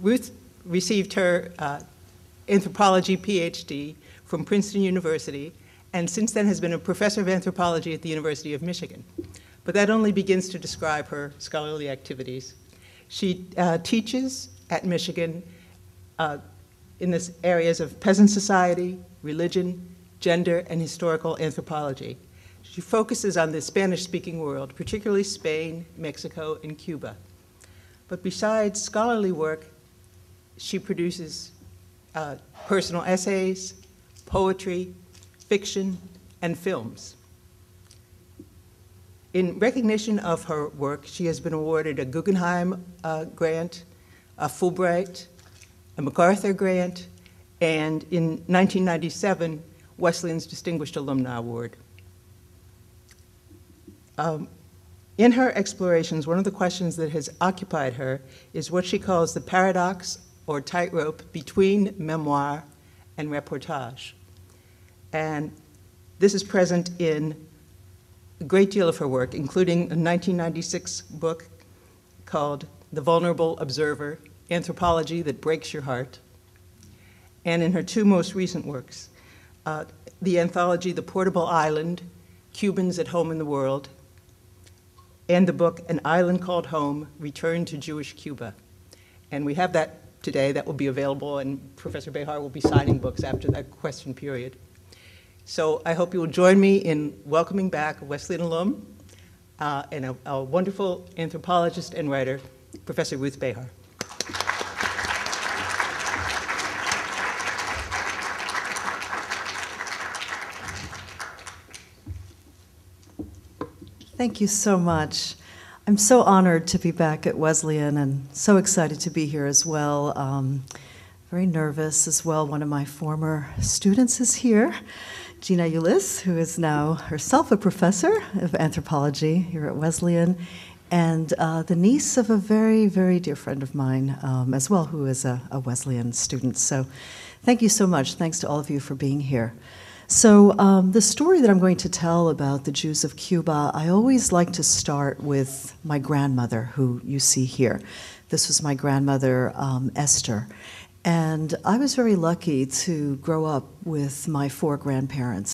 Ruth received her anthropology PhD from Princeton University, and since then has been a professor of anthropology at the University of Michigan. But that only begins to describe her scholarly activities. She teaches at Michigan in the areas of peasant society, religion, gender, and historical anthropology. She focuses on the Spanish-speaking world, particularly Spain, Mexico, and Cuba. But besides scholarly work, she produces personal essays, poetry, fiction, and films. In recognition of her work, she has been awarded a Guggenheim grant, a Fulbright, a MacArthur grant, and in 1997, Wesleyan's Distinguished Alumni Award. In her explorations, one of the questions that has occupied her is what she calls the paradox or tightrope between memoir and reportage. And this is present in a great deal of her work, including a 1996 book called The Vulnerable Observer, Anthropology That Breaks Your Heart, and in her two most recent works, the anthology The Portable Island, Cubans at Home in the World, and the book An Island Called Home, Return to Jewish Cuba. And we have that today. That will be available, and Professor Behar will be signing books after that question period. So I hope you will join me in welcoming back a Wesleyan alum and a wonderful anthropologist and writer, Professor Ruth Behar. Thank you so much. I'm so honored to be back at Wesleyan and so excited to be here as well. Very nervous as well. One of my former students is here, Gina Ulis, who is now herself a professor of anthropology here at Wesleyan, and the niece of a very, very dear friend of mine as well, who is a Wesleyan student. So thank you so much. Thanks to all of you for being here. So the story that I'm going to tell about the Jews of Cuba, I always like to start with my grandmother, who you see here. This was my grandmother, Esther. And I was very lucky to grow up with my four grandparents.